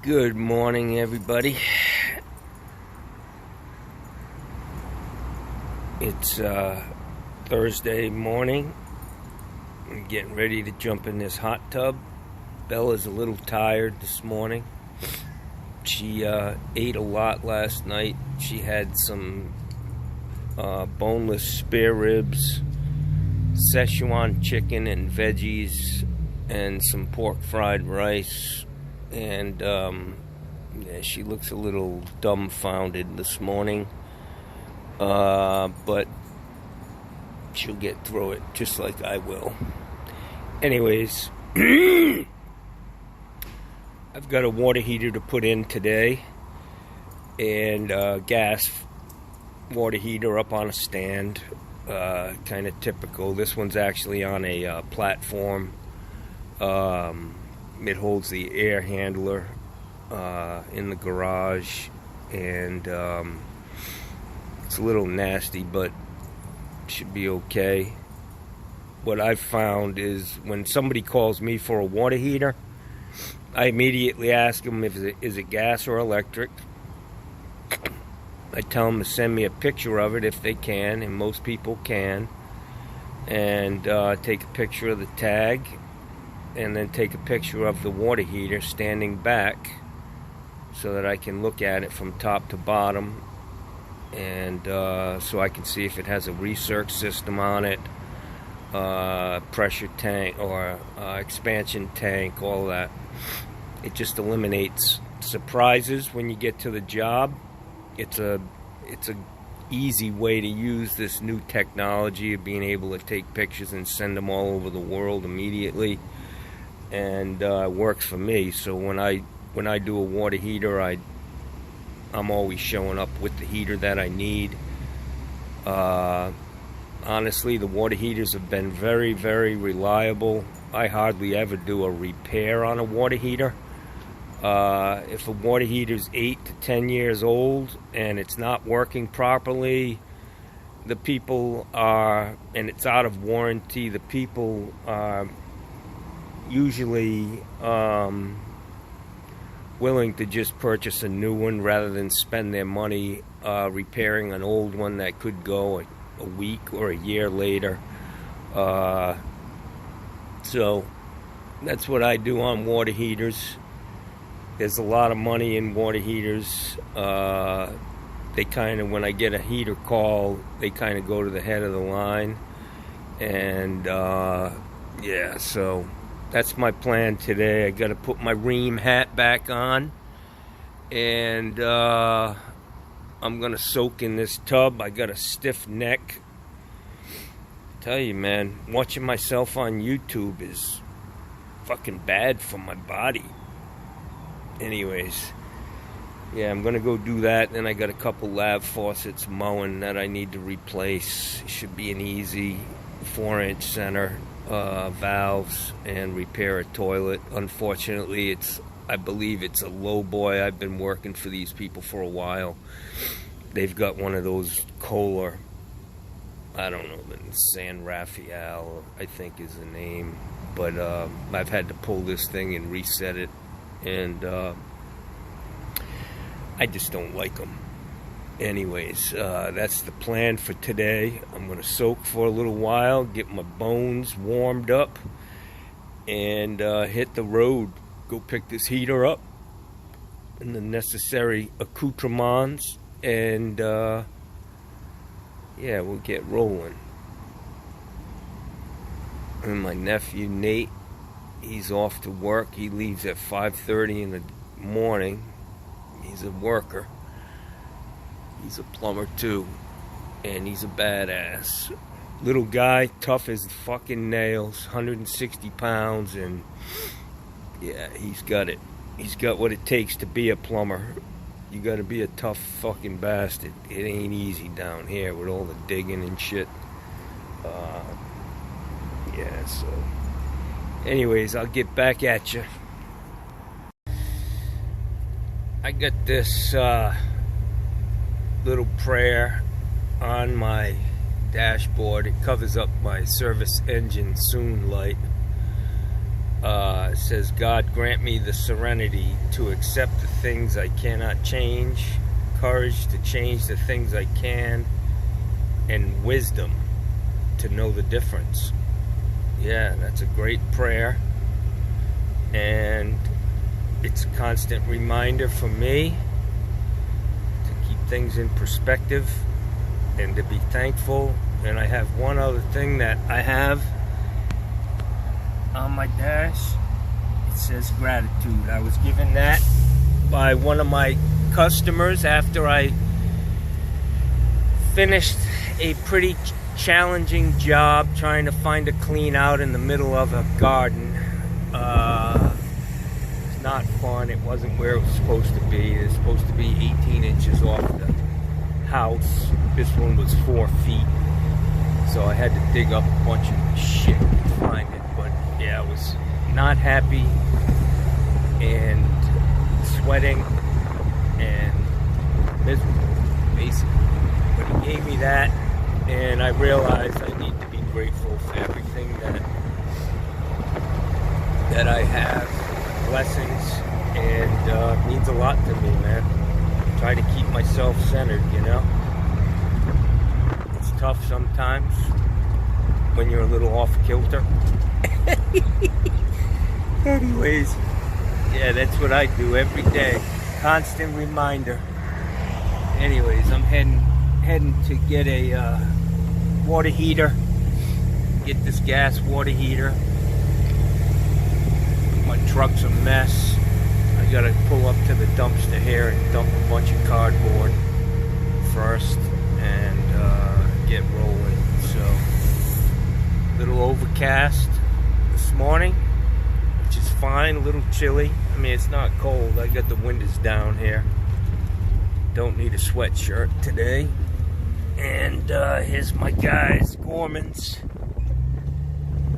Good morning, everybody. It's Thursday morning. I'm getting ready to jump in this hot tub. Bella's a little tired this morning. She ate a lot last night. She had some boneless spare ribs, Szechuan chicken and veggies, and some pork fried rice. And yeah, she looks a little dumbfounded this morning, but she'll get through it just like I will. Anyways, I've got a water heater to put in today, and gas water heater up on a stand, kind of typical. This one's actually on a platform. It holds the air handler in the garage, and it's a little nasty, but should be okay. What I've found is when somebody calls me for a water heater, I immediately ask them if is it gas or electric. I tell them to send me a picture of it if they can, and most people can, and take a picture of the tag, and then take a picture of the water heater standing back so that I can look at it from top to bottom, and so I can see if it has a recirc system on it, pressure tank or expansion tank, all that. It just eliminates surprises when you get to the job. It's a easy way to use this new technology of being able to take pictures and send them all over the world immediately. And it works for me. So when I do a water heater, I'm always showing up with the heater that I need. Honestly, the water heaters have been very, very reliable. I hardly ever do a repair on a water heater. If a water heater's 8 to 10 years old and it's not working properly, the people are, and it's out of warranty, the people are usually willing to just purchase a new one rather than spend their money repairing an old one that could go a week or a year later. So that's what I do on water heaters. There's a lot of money in water heaters. They kind of, when I get a heater call, they kind of go to the head of the line. And yeah, so that's my plan today. I got to put my Ream hat back on, and I'm going to soak in this tub. I got a stiff neck. Tell you, man, watching myself on YouTube is fucking bad for my body. Anyways, yeah, I'm going to go do that. Then I got a couple lab faucets mowing that I need to replace. It should be an easy 4-inch center valves, and repair a toilet. Unfortunately, I believe it's a low boy. I've been working for these people for a while. They've got one of those Kohler, I don't know, San Rafael, I think is the name, but I've had to pull this thing and reset it, and I just don't like them. Anyways, that's the plan for today. I'm going to soak for a little while, get my bones warmed up, and hit the road. Go pick this heater up and the necessary accoutrements, and yeah, we'll get rolling. And my nephew Nate, he's off to work. He leaves at 5:30 in the morning. He's a worker. He's a plumber too, and he's a badass. Little guy, tough as fucking nails, 160 pounds, and yeah, he's got it. He's got what it takes to be a plumber. You gotta be a tough fucking bastard. It ain't easy down here with all the digging and shit. Yeah, so anyways, I'll get back at you. I got this little prayer on my dashboard. It covers up my service engine soon light. It says, God grant me the serenity to accept the things I cannot change, courage to change the things I can, and wisdom to know the difference. Yeah, that's a great prayer. And it's a constant reminder for me to keep things in perspective and to be thankful. And I have one other thing that I have on my dash. It says gratitude. I was given that by one of my customers after I finished a pretty challenging job trying to find a clean out in the middle of a garden. It's not fun. It wasn't where it was supposed to be. It's supposed to be 18 inches off the house. This one was 4 feet. So I had to dig up a bunch of shit to find it. But yeah, I was not happy and sweating and miserable, basically. But he gave me that, and I realized I need to be grateful for everything that I have, blessings, and it means a lot to me, man. Try to keep myself centered, you know. It's tough sometimes when you're a little off kilter. Anyways, yeah, that's what I do every day. Constant reminder. Anyways, I'm heading to get a water heater. Get this gas water heater. My truck's a mess. I gotta pull up to the dumpster here and dump a bunch of cardboard first and get rolling. So, little overcast this morning, which is fine. A little chilly. I mean, it's not cold. I got the windows down here. Don't need a sweatshirt today. And here's my guys, Gorman's.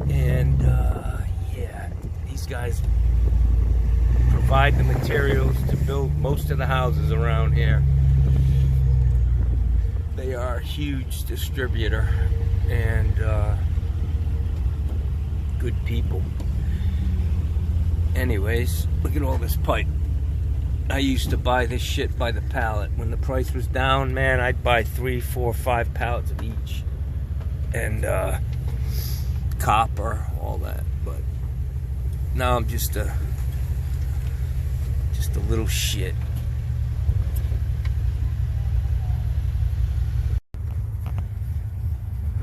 And yeah, these guys provide the materials to build most of the houses around here. They are a huge distributor and good people. Anyways, look at all this pipe. I used to buy this shit by the pallet. When the price was down, man, I'd buy 3, 4, 5 pallets of each. And copper, all that. But now I'm just a little shit.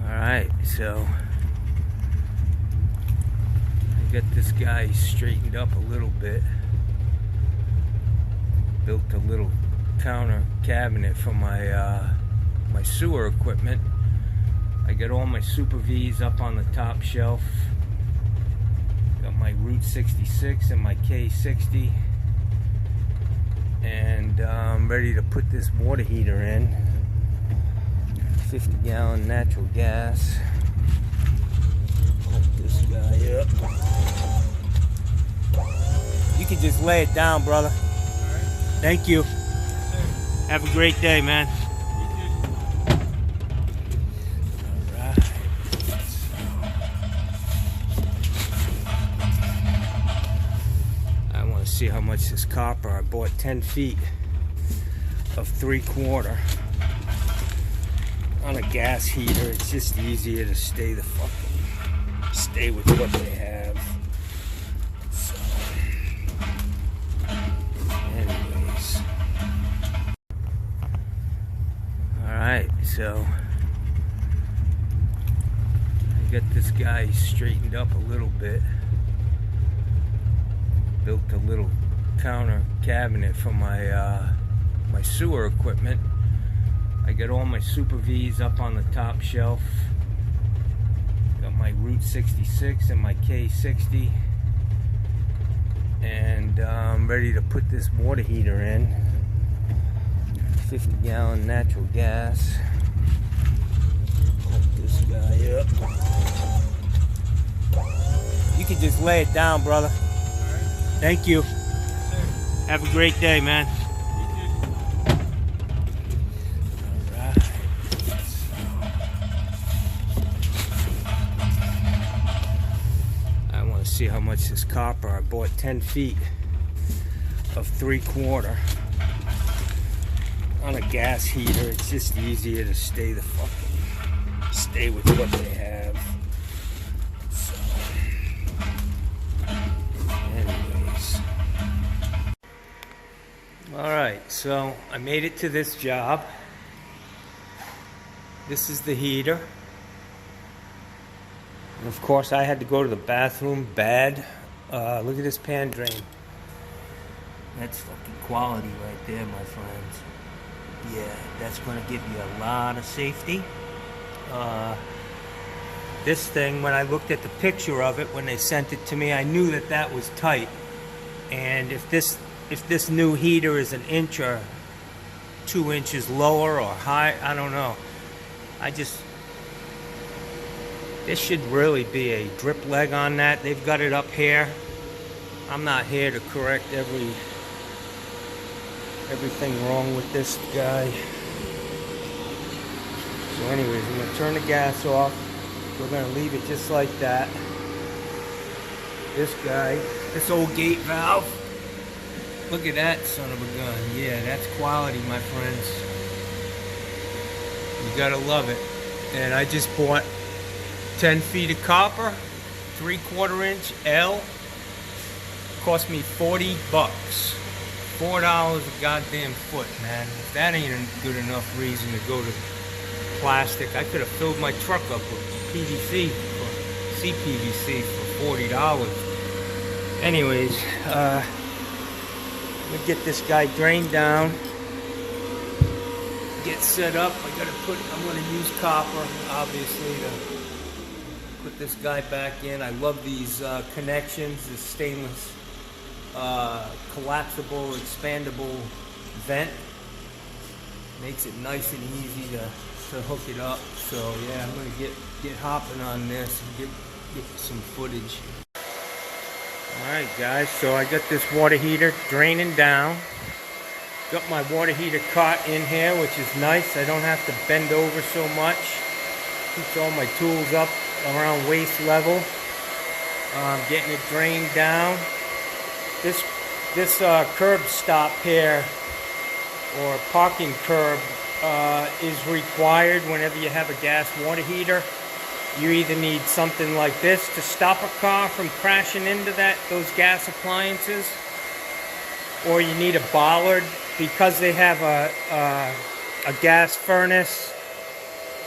Alright, so I got this guy straightened up a little bit. Built a little counter cabinet for my my sewer equipment. I got all my Super V's up on the top shelf. Got my Route 66 and my K60. And I'm ready to put this water heater in. 50-gallon natural gas. Hook this guy up. You can just lay it down, brother. Thank you. Have a great day, man. Alright. I want to see how much this copper. I bought 10 feet of 3/4 on a gas heater. It's just easier to stay with what they have. So, anyways. Alright, so I got this guy straightened up a little bit. Built a little counter cabinet for my my sewer equipment. I got all my Super V's up on the top shelf. Got my Route 66 and my K60. And I'm ready to put this water heater in. 50-gallon natural gas. Hook this guy up. You can just lay it down, brother. Thank you. Have a great day, man. see how much this copper. I bought 10 feet of 3/4 on a gas heater. It's just easier to stay with what they have. So, anyways, all right. So I made it to this job. This is the heater. And of course, I had to go to the bathroom bad. Look at this pan drain. That's fucking quality right there, my friends. Yeah, that's going to give you a lot of safety. This thing, when I looked at the picture of it, when they sent it to me, I knew that that was tight. And if this new heater is 1 inch or 2 inches lower or high, I don't know. This should really be a drip leg on that. They've got it up here. I'm not here to correct everything wrong with this guy. So anyways, I'm going to turn the gas off. We're going to leave it just like that. This guy, this old gate valve. Look at that son of a gun. Yeah, that's quality, my friends. You gotta love it. And I just bought 10 feet of copper, 3/4 inch L. Cost me $40. $4 a goddamn foot, man. If that ain't a good enough reason to go to plastic, I could have filled my truck up with PVC or CPVC for $40. Anyways, let me get this guy drained down. Get set up. I'm gonna use copper, obviously, to put this guy back in. I love these connections, this stainless collapsible, expandable vent. Makes it nice and easy to hook it up. So yeah, I'm gonna get hopping on this and get some footage. Alright guys, so I got this water heater draining down. Got my water heater caught in here, which is nice. I don't have to bend over so much. Keeps all my tools up around waist level. Getting it drained down. This curb stop here, or parking curb, is required whenever you have a gas water heater. You either need something like this to stop a car from crashing into those gas appliances, or you need a bollard. Because they have a gas furnace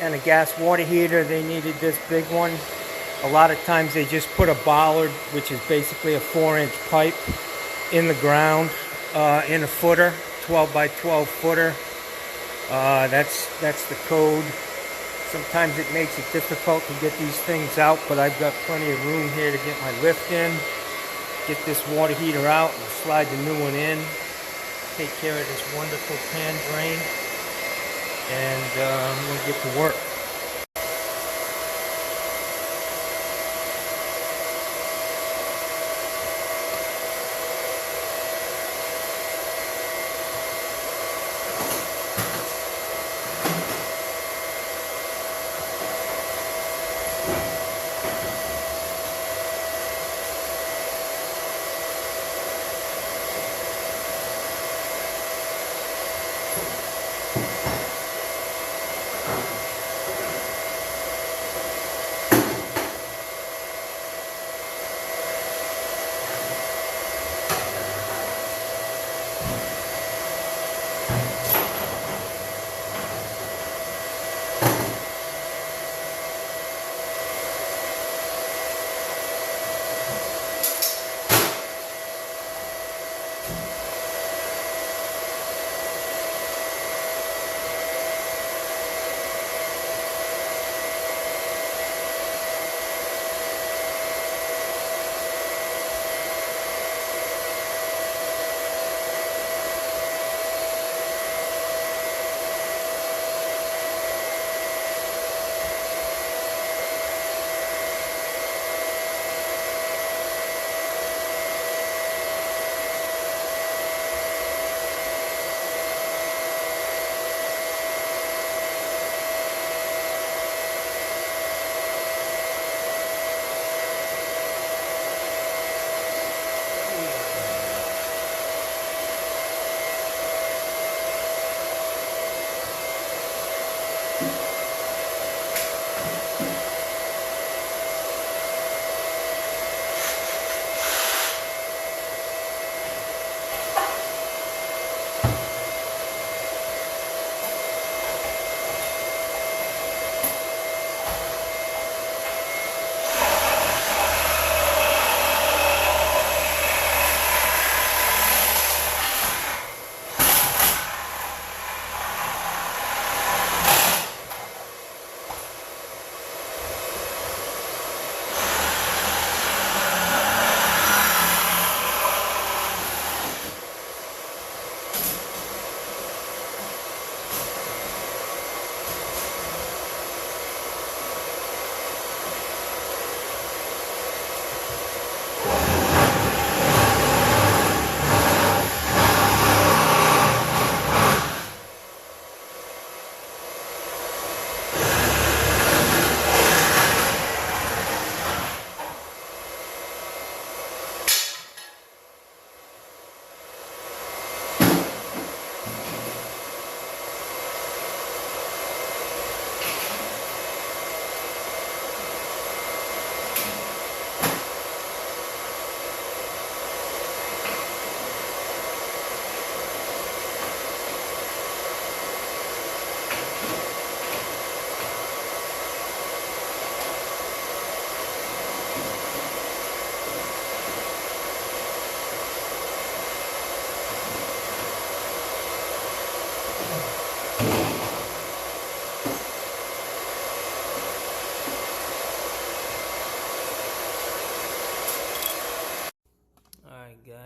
and a gas water heater, they needed this big one. A lot of times they just put a bollard, which is basically a 4-inch pipe, in the ground, in a footer, 12 by 12 footer. That's the code. Sometimes it makes it difficult to get these things out, but I've got plenty of room here to get my lift in, get this water heater out, and slide the new one in. Take care of this wonderful pan drain, and I'm going to get to work.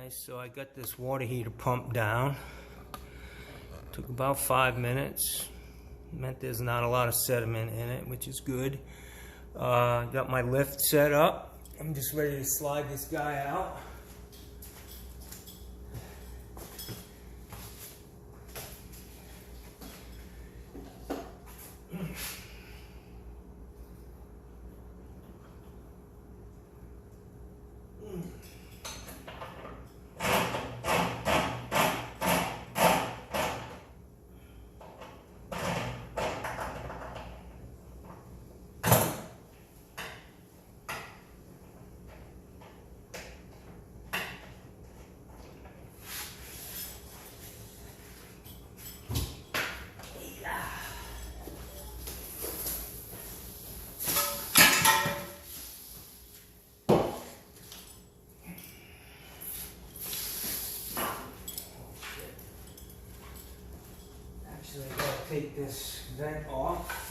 Alright, so I got this water heater pumped down. Took about 5 minutes. Meant there's not a lot of sediment in it, which is good. Got my lift set up. I'm just ready to slide this guy out. Actually, I gotta take this vent off.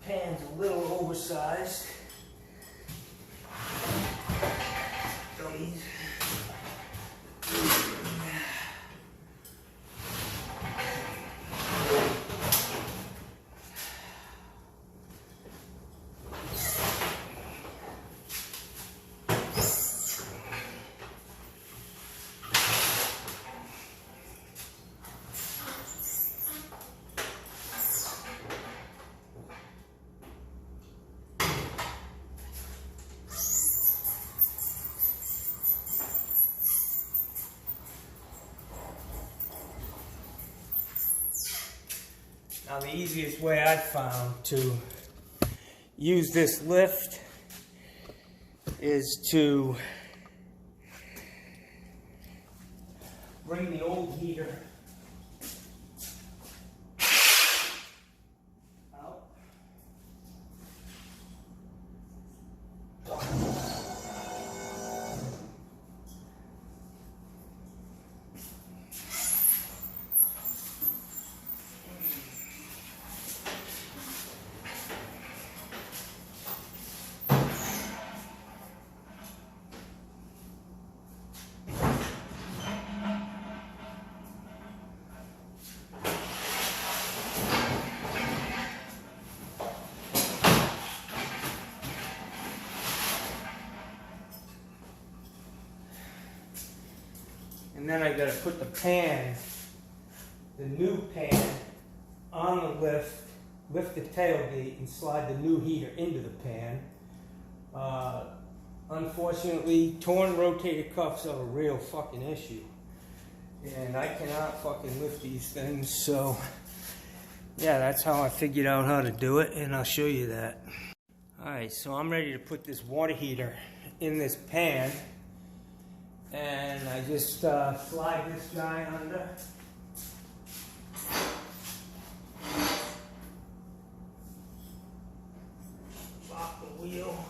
Pan's a little oversized. Dummies. Now the easiest way I've found to use this lift is to bring the old heater out. And then I gotta put the pan, the new pan, on the lift, lift the tailgate and slide the new heater into the pan. Unfortunately, torn rotator cuffs are a real fucking issue. And I cannot fucking lift these things, so yeah, that's how I figured out how to do it, and I'll show you that. Alright, so I'm ready to put this water heater in this pan. And I just slide this guy under. Lock the wheel.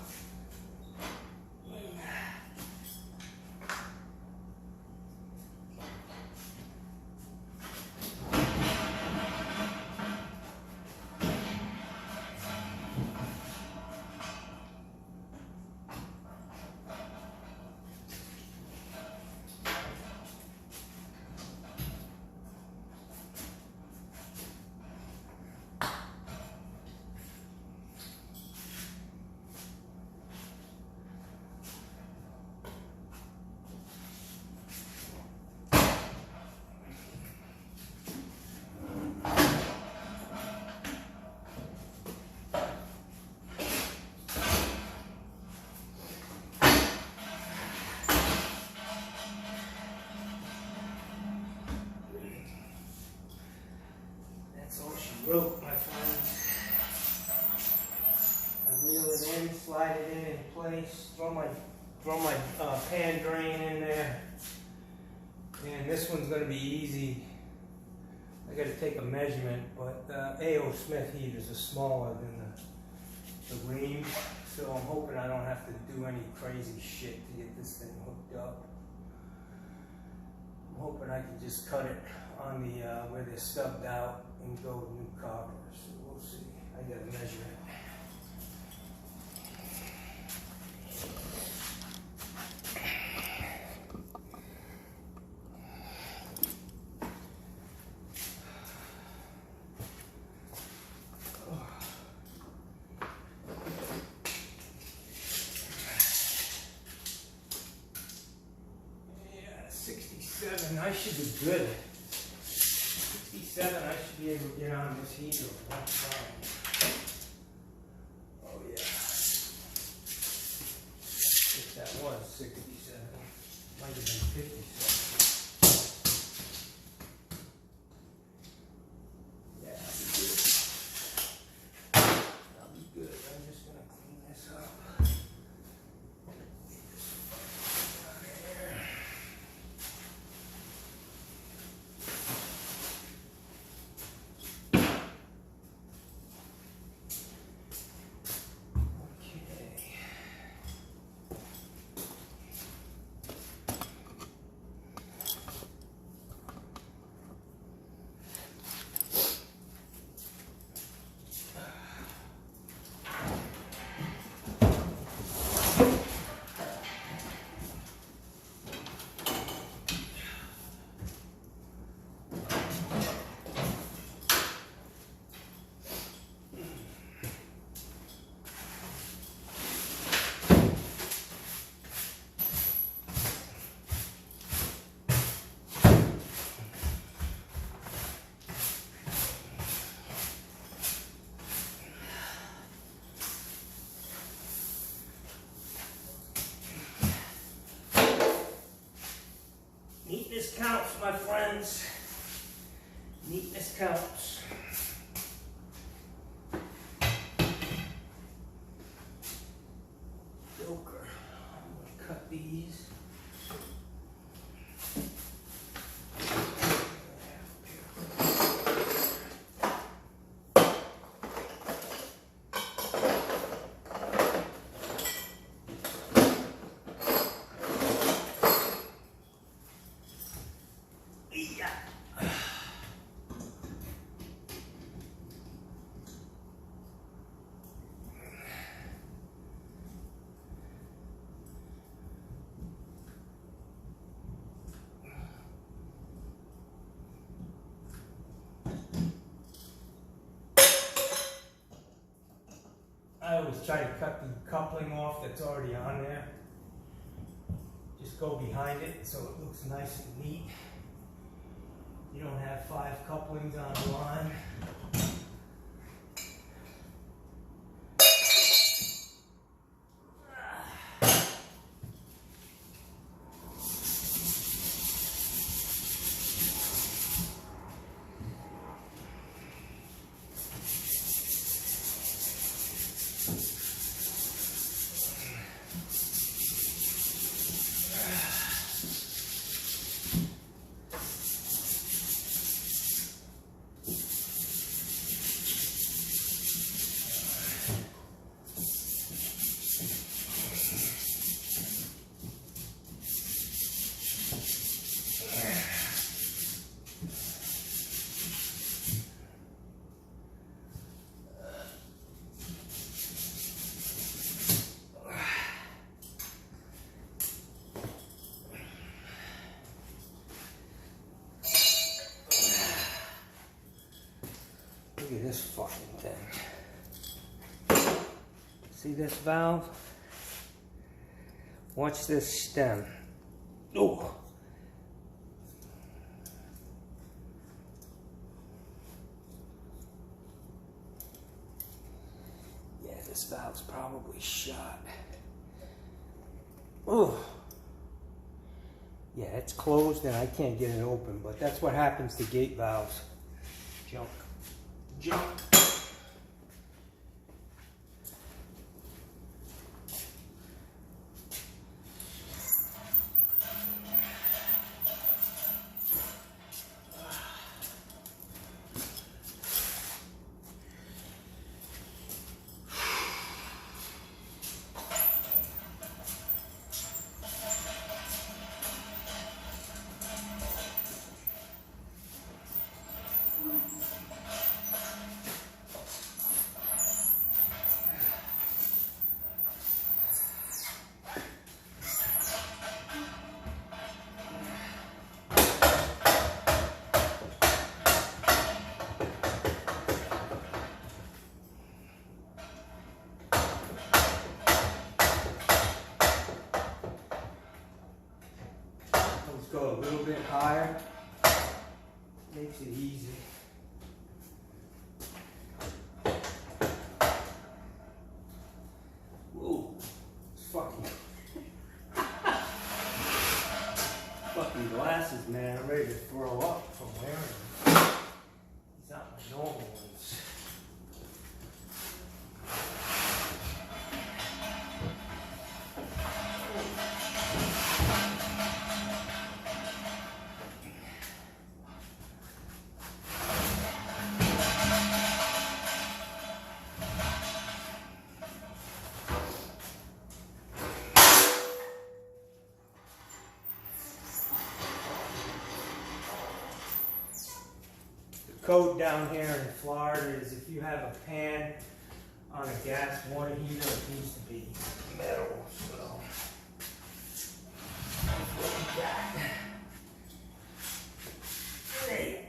rope, my friends. I reel it in, slide it in place, throw my pan drain in there. And this one's going to be easy. I got to take a measurement, but A.O. Smith heaters are smaller than the Rheem, so I'm hoping I don't have to do any crazy shit to get this thing hooked up. I'm hoping I can just cut it on the where they're stubbed out and go with new copper. So we'll see. I got to measure it. I should be good. 67, I should be able to get on this heater without problem. Oh yeah. If that was 67, might have been 57. Yeah, I'll be good. I'll be good. I'm just gonna clean this up. Neatness counts, my friends. Neatness counts. Joker. I'm going to cut these. I always try to cut the coupling off that's already on there. Just go behind it so it looks nice and neat. You don't have 5 couplings on the line. Look at this fucking thing. See this valve? Watch this stem. Oh! Yeah, this valve's probably shot. Oh! Yeah, it's closed and I can't get it open, but that's what happens to gate valves. Junk. junk. Let's go a little bit higher. Makes it easy. Whoa, it's fucking fucking glasses, man. I'm ready to throw up from wearing them. These not my normal ones. Code down here in Florida is if you have a pan on a gas water heater, it needs to be metal. So that's what we got. Hey.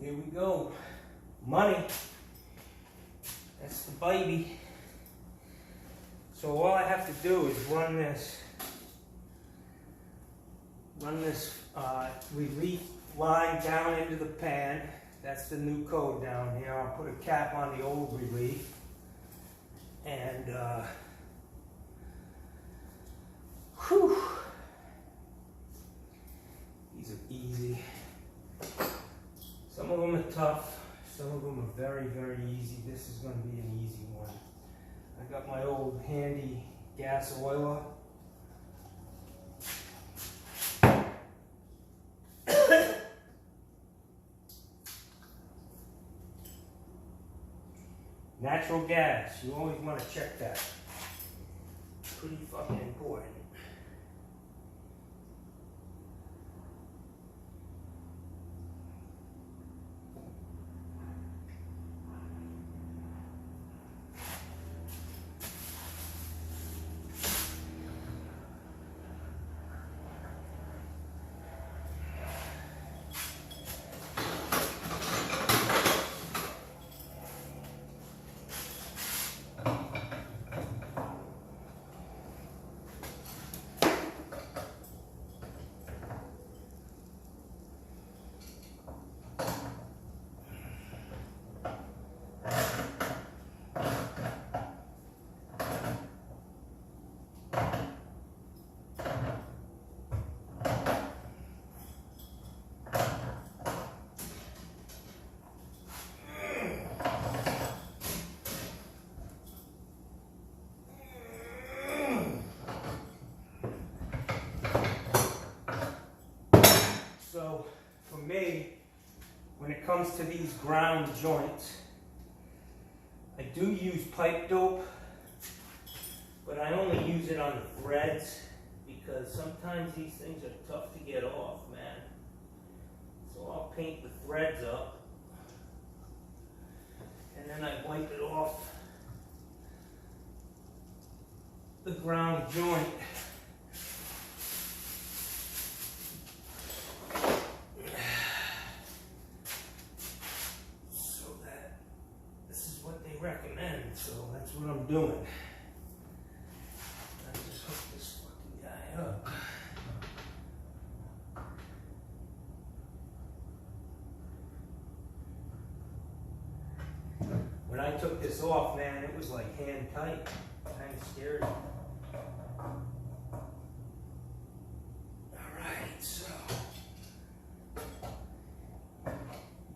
Here we go. Money. That's the baby. So all I have to do is run this relief line down into the pan. That's the new code down here. I'll put a cap on the old relief. And whew. These are easy. Some of them are tough, some of them are very, very easy. This is going to be an easy one. I got my old handy gas oiler. Natural gas, you always want to check that. Pretty fucking important. So for me, when it comes to these ground joints, I do use pipe dope, but I only use it on the threads because sometimes these things are tough to get off, man. So I'll paint the threads up and then I wipe it off the ground joint. So that this is what they recommend, so that's what I'm doing. I just hook this fucking guy up. When I took this off, man, it was like hand tight. Kind of scared. Alright, so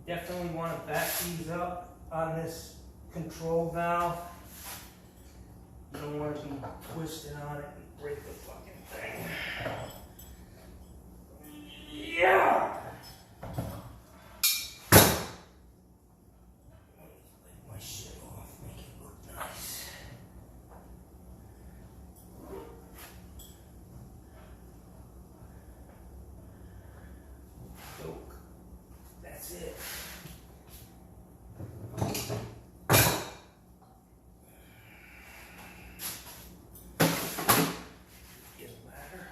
definitely want to back these up on this control valve. You don't want to be twisting on it and break the fucking thing. Yeah! My shit off, make it look nice. Look, that's it. Get a ladder.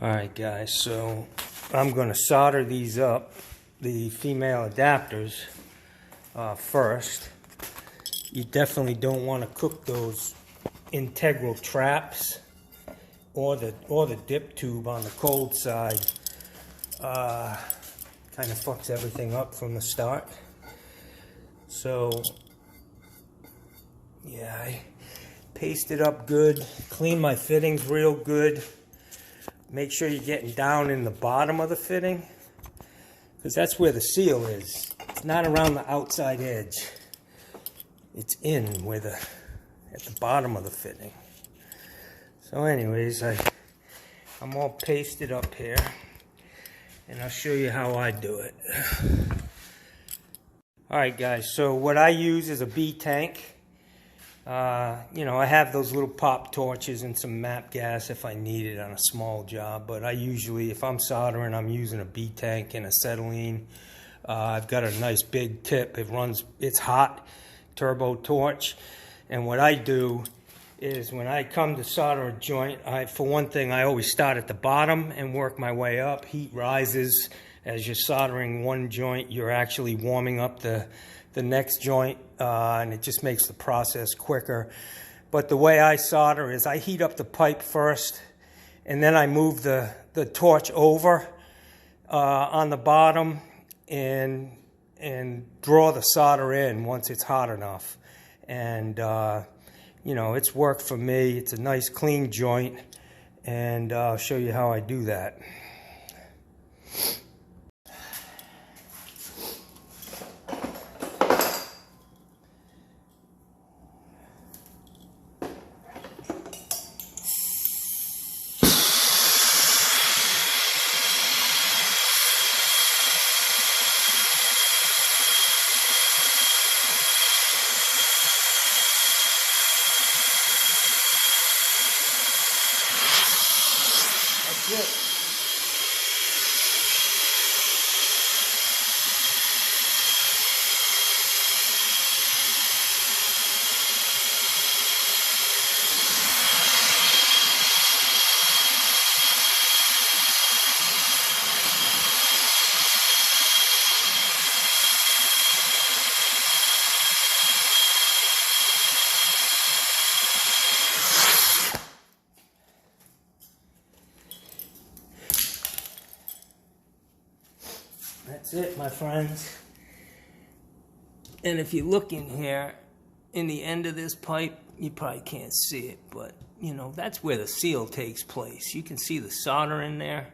Alright guys, so I'm going to solder these up, the female adapters, first. You definitely don't want to cook those integral traps or the dip tube on the cold side. Kind of fucks everything up from the start. So yeah, I paste it up good, clean my fittings real good. Make sure you're getting down in the bottom of the fitting, because that's where the seal is. It's not around the outside edge. It's in where at the bottom of the fitting. So anyways, I'm all pasted up here, and I'll show you how I do it. Alright guys, so what I use is a B-tank. You know, I have those little pop torches and some MAP gas if I need it on a small job, but I usually, if I'm soldering, I'm using a B-tank and acetylene. I've got a nice big tip. It's hot, turbo torch. And what I do is when I come to solder a joint, for one thing, I always start at the bottom and work my way up. Heat rises. As you're soldering one joint, you're actually warming up the next joint, and it just makes the process quicker. But the way I solder is I heat up the pipe first, and then I move the torch over on the bottom and draw the solder in once it's hot enough. And you know, it's worked for me. It's a nice clean joint, and I'll show you how I do that. That's it. That's it, my friends. And if you look in here, in the end of this pipe, you probably can't see it, but you know, that's where the seal takes place. You can see the solder in there.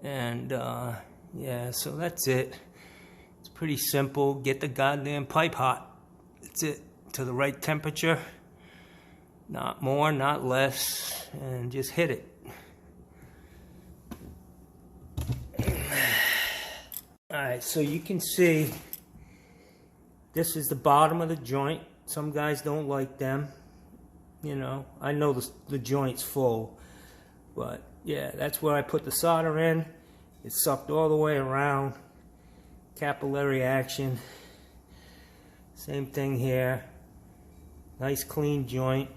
And yeah, so that's it. It's pretty simple. Get the goddamn pipe hot. That's it. To the right temperature. Not more, not less. And just hit it. Alright, so you can see this is the bottom of the joint. Some guys don't like them. You know, I know the joint's full. But yeah, that's where I put the solder in. It sucked all the way around. Capillary action. Same thing here. Nice clean joint.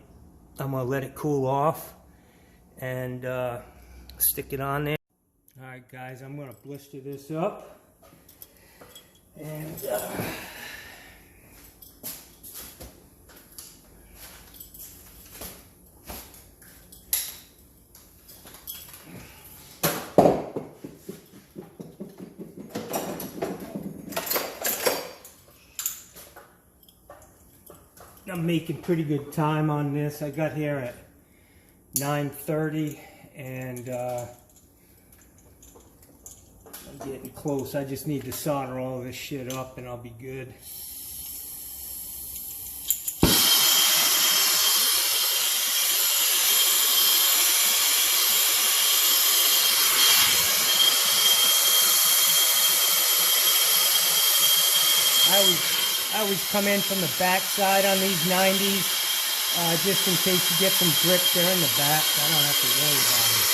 I'm gonna let it cool off and stick it on there. Alright guys, I'm gonna blister this up. And I'm making pretty good time on this. I got here at 9:30 and I'm getting close. I just need to solder all this shit up and I'll be good. I always come in from the back side on these 90s, just in case you get some drips there in the back. I don't have to worry about it.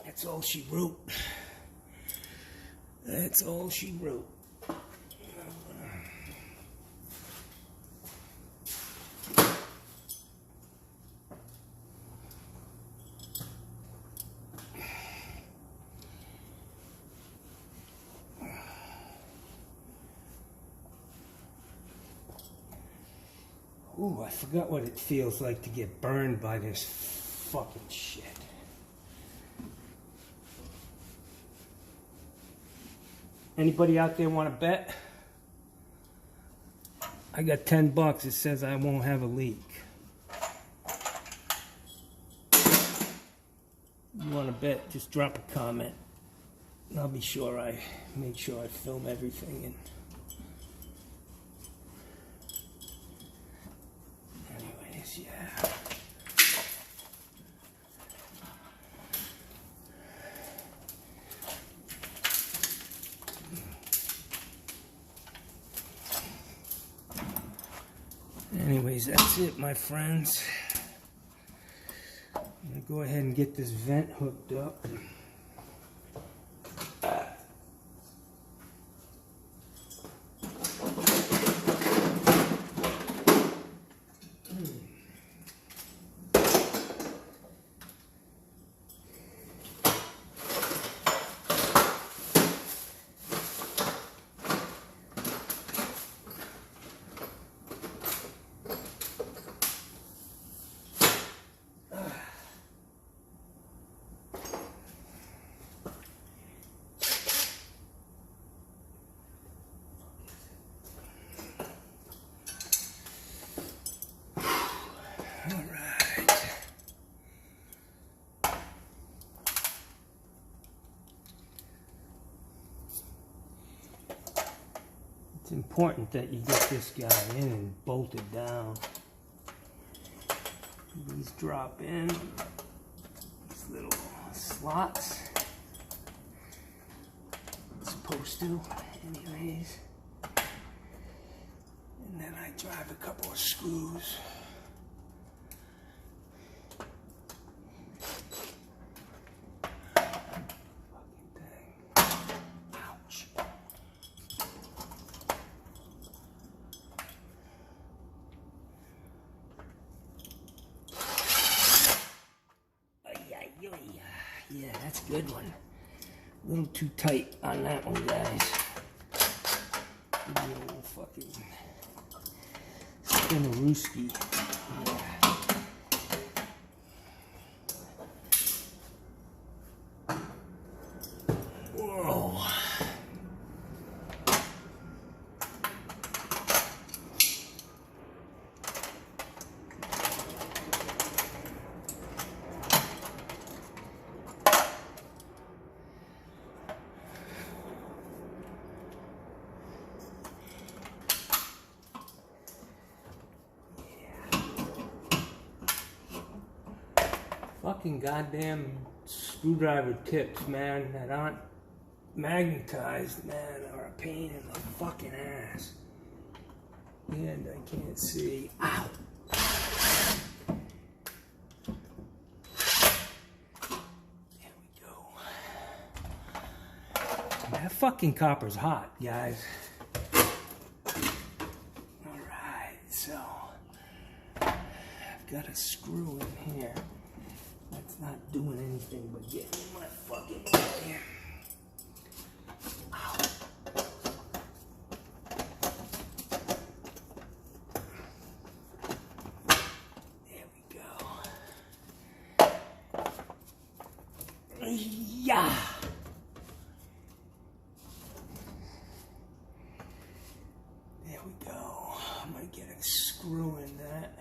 That's all she wrote. That's all she wrote. Ooh, I forgot what it feels like to get burned by this fucking shit. Anybody out there want to bet? I got $10. It says I won't have a leak. You want to bet? Just drop a comment. I'll be sure I make sure I film everything. And anyways, yeah. Anyways, that's it, my friends. I'm gonna go ahead and get this vent hooked up. All right. It's important that you get this guy in and bolted down. These drop in, these little slots. It's supposed to, anyways. And then I drive a couple of screws. Fucking thing. Ouch. Yeah, that's a good one. A little too tight on that one, guys. Give me a little fucking spinnerooski. Whoa. Fucking goddamn screwdriver tips, man, that aren't magnetized, man, are a pain in the fucking ass. And I can't see. Ow! There we go. That fucking copper's hot, guys. Alright, so I've got a screw in here. That's not doing anything but getting my fucking here. Ow. There we go. Yeah. There we go. I'm gonna get a screw in that.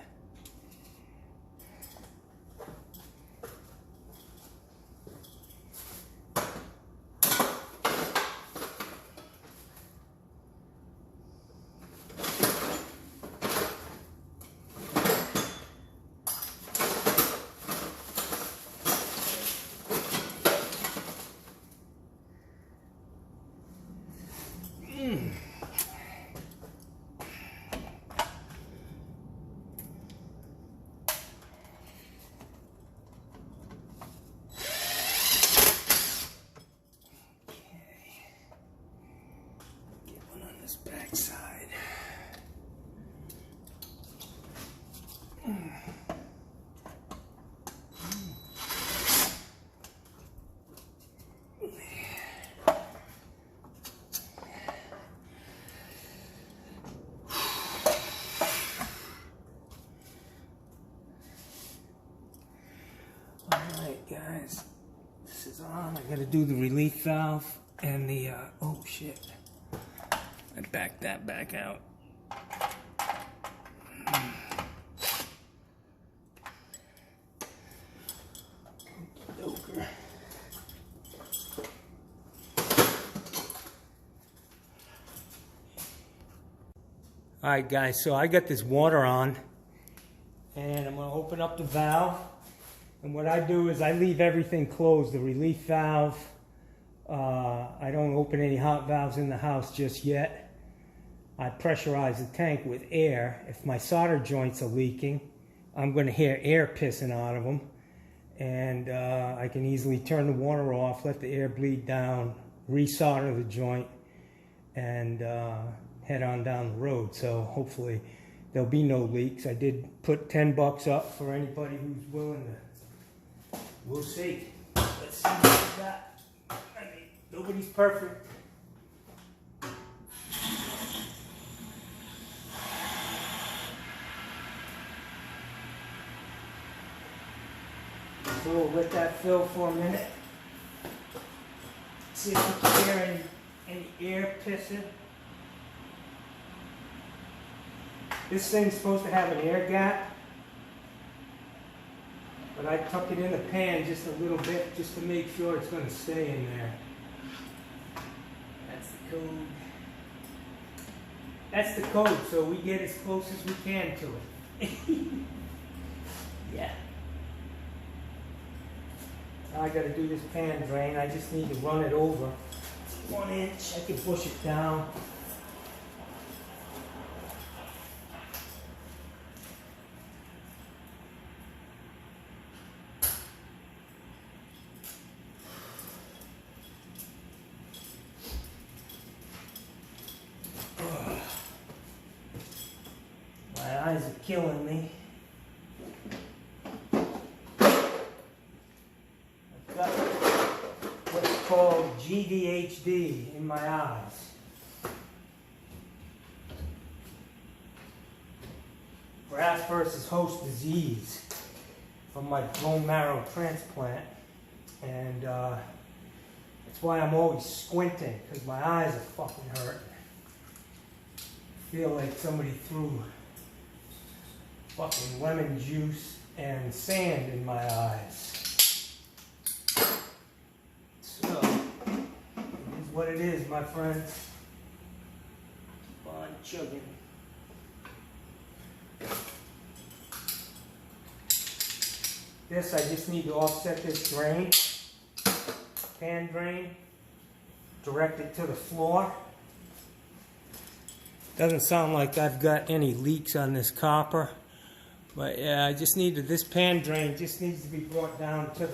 Backside. Alright guys, this is on. I gotta do the relief valve and the oh shit. I backed that back out. Alright guys, so I got this water on and I'm going to open up the valve, and what I do is I leave everything closed, the relief valve. I don't open any hot valves in the house just yet. I pressurize the tank with air. If my solder joints are leaking, I'm going to hear air pissing out of them, and I can easily turn the water off, let the air bleed down, resolder the joint, and head on down the road. So hopefully there'll be no leaks. I did put $10 up for anybody who's willing to. We'll see. Let's see what we got. I mean, nobody's perfect. So we'll let that fill for a minute. See if we can hear any air pissing. This thing's supposed to have an air gap, But I tuck it in the pan just a little bit just to make sure it's going to stay in there. That's the code. That's the code, so we get as close as we can to it. Yeah. Now I got to do this pan drain. I just need to run it over 1 inch. I can push it down. My eyes are killing me. I've got what's called GVHD in my eyes. Graft versus host disease from my bone marrow transplant. And that's why I'm always squinting, because my eyes are fucking hurting. I feel like somebody threw fucking lemon juice and sand in my eyes. So, it is what it is, my friends. Keep on chugging. This, I just need to offset this drain, pan drain, direct it to the floor. Doesn't sound like I've got any leaks on this copper. But yeah, I just needed, this pan drain just needs to be brought down to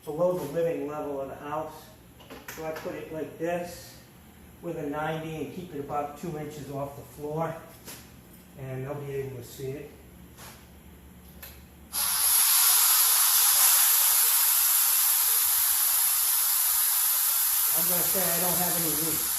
below the living level of the house. So I put it like this with a 90 and keep it about 2 inches off the floor. And they'll be able to see it. I'm going to say I don't have any leaks.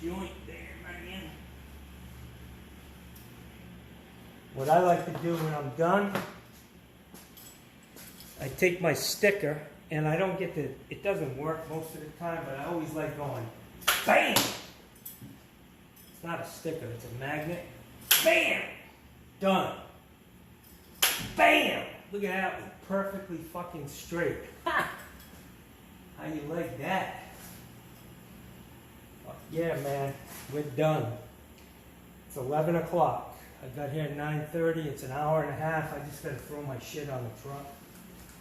Joint there, man. What I like to do when I'm done, I take my sticker, and I don't get to, it doesn't work most of the time, but I always like going, BAM! It's not a sticker, it's a magnet. BAM! Done. BAM! Look at that, it's perfectly fucking straight. Ha! How you like that? Yeah, man, we're done. It's 11 o'clock. I got here at 9:30. It's an hour and a half. I just got to throw my shit on the truck.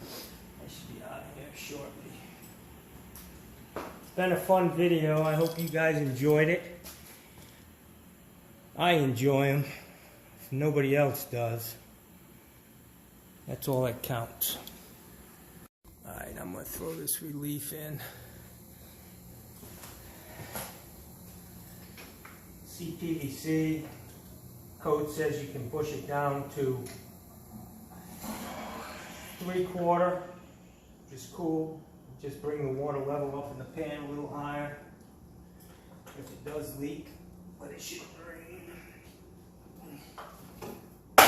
I should be out of here shortly. It's been a fun video. I hope you guys enjoyed it. I enjoy them. If nobody else does, that's all that counts. All right, I'm going to throw this relief in. CPVC code says you can push it down to 3/4, which is cool. Just bring the water level up in the pan a little higher. If it does leak, but it should drain. Got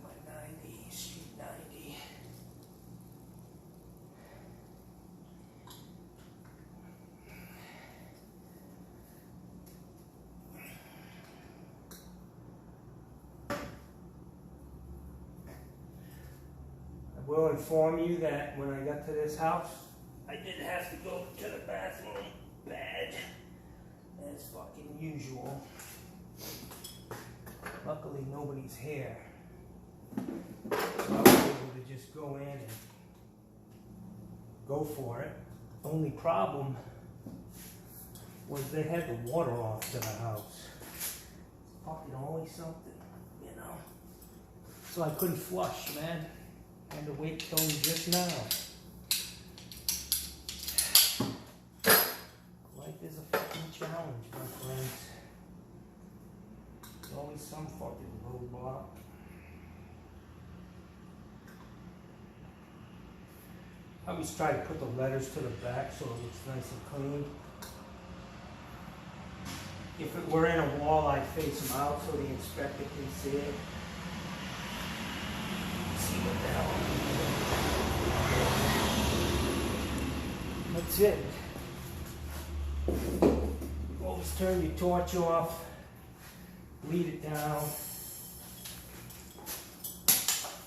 my 90, street 90. I will inform you that when I got to this house, I did have to go to the bathroom bad, as fucking usual. Luckily, nobody's here. So I was able to just go in and go for it. Only problem was they had the water off to the house. It's fucking always something, you know. So I couldn't flush, man. I had to wait till just now. Life is a fucking challenge, my friends. There's always some fucking roadblock. I always try to put the letters to the back so it looks nice and clean. if it were in a wall, I'd face them out so the inspector can see it. Let's see what the hell. That's it. Always turn your torch off, lead it down.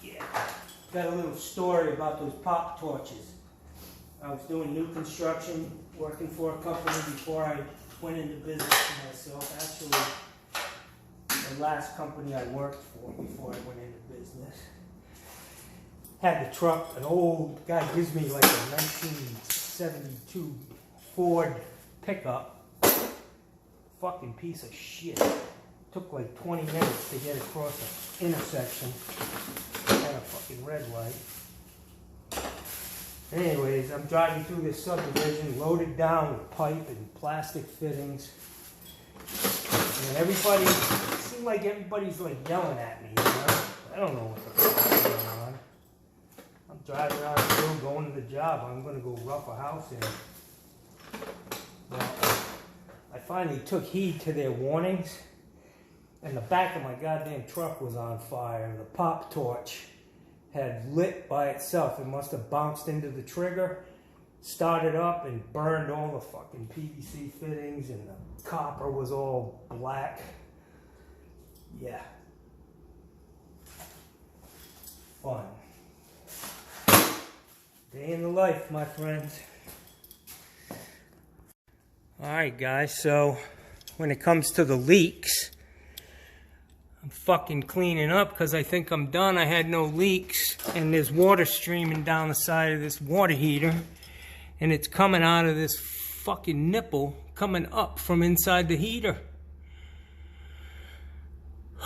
Yeah. Got a little story about those pop torches. I was doing new construction, working for a company before I went into business for myself. Actually, the last company I worked for before I went into business. Had the truck, an old guy gives me like a 1972 Ford pickup. Fucking piece of shit. Took like 20 minutes to get across an intersection. Had a fucking red light. Anyways, I'm driving through this subdivision loaded down with pipe and plastic fittings. And everybody, it seems like everybody's like yelling at me, you know? I don't know what the fuck is going on. I'm driving around the road going to the job. I'm going to go rough a house in. Well, I finally took heed to their warnings. And the back of my goddamn truck was on fire. And the pop torch had lit by itself. It must have bounced into the trigger, started up, and burned all the fucking PVC fittings, and the copper was all black. Yeah. Fun. Day in the life, my friends. Alright guys, so when it comes to the leaks, I'm fucking cleaning up because I think I'm done. I had no leaks, and there's water streaming down the side of this water heater, and it's coming out of this fucking nipple coming up from inside the heater.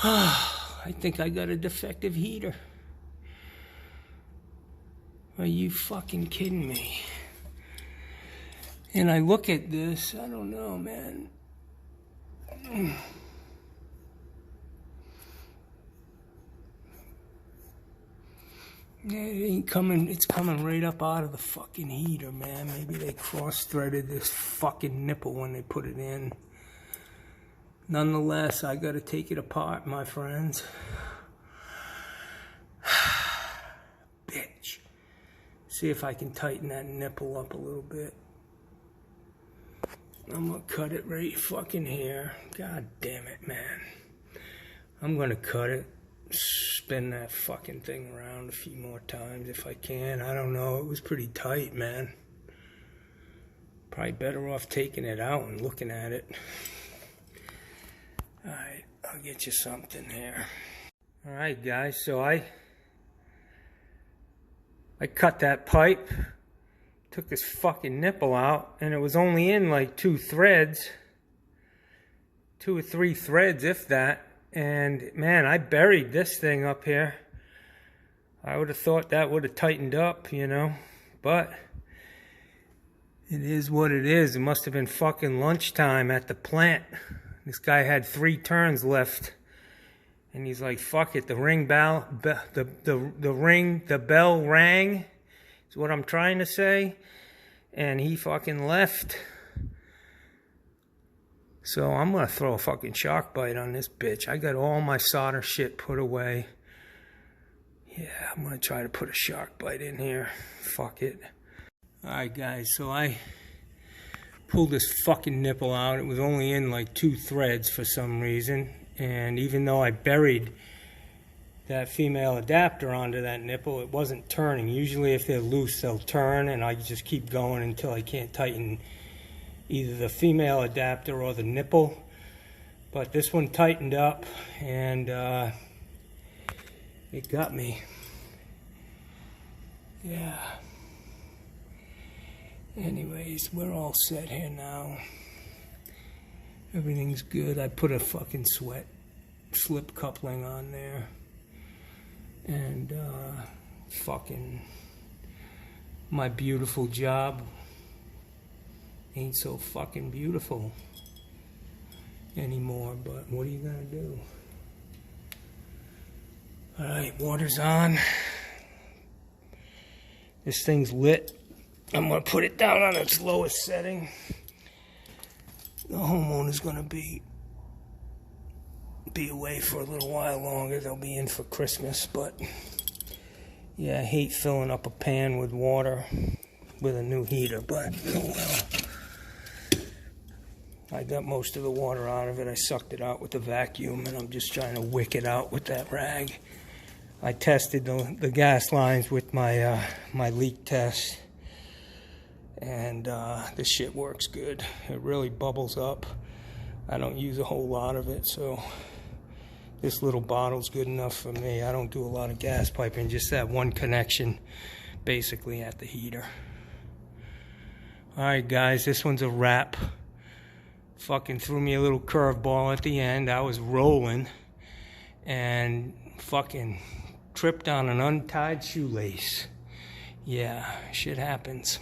I think I got a defective heater. Are you fucking kidding me? And I look at this, I don't know, man. Yeah, it ain't coming, it's coming right up out of the fucking heater, man. Maybe they cross-threaded this fucking nipple when they put it in. Nonetheless, I gotta take it apart, my friends. Bitch. See if I can tighten that nipple up a little bit. I'm gonna cut it right fucking here. God damn it, man. I'm gonna cut it. Spin that fucking thing around a few more times if I can. I don't know. It was pretty tight, man. Probably better off taking it out and looking at it. Alright, I'll get you something here. Alright, guys, so I cut that pipe, took this fucking nipple out, and it was only in like 2 threads. 2 or 3 threads, if that. And man, I buried this thing up here. I would have thought that would have tightened up, you know. But it is what it is. It must have been fucking lunchtime at the plant. This guy had 3 turns left. And he's like, fuck it, the bell rang, is what I'm trying to say. And he fucking left. So I'm going to throw a fucking shark bite on this bitch. I got all my solder shit put away. Yeah, I'm going to try to put a shark bite in here. Fuck it. Alright guys, so I pulled this fucking nipple out. It was only in like 2 threads for some reason. And even though I buried that female adapter onto that nipple, it wasn't turning. Usually if they're loose, they'll turn, and I just keep going until I can't tighten either the female adapter or the nipple. But this one tightened up, and it got me. Yeah. Anyways, we're all set here now. Everything's good. I put a fucking slip coupling on there. And fucking my beautiful job ain't so fucking beautiful anymore, but what are you gonna do? Alright, water's on. This thing's lit. I'm gonna put it down on its lowest setting. The homeowner's gonna be be away for a little while longer. They'll be in for Christmas, but yeah, I hate filling up a pan with water with a new heater, but oh well. I got most of the water out of it. I sucked it out with the vacuum, and I'm just trying to wick it out with that rag. I tested the gas lines with my my leak test, and this shit works good. It really bubbles up. I don't use a whole lot of it, so this little bottle's good enough for me. I don't do a lot of gas piping, just that one connection basically at the heater. Alright guys, this one's a wrap. Fucking threw me a little curveball at the end. I was rolling and fucking tripped on an untied shoelace. Yeah, shit happens.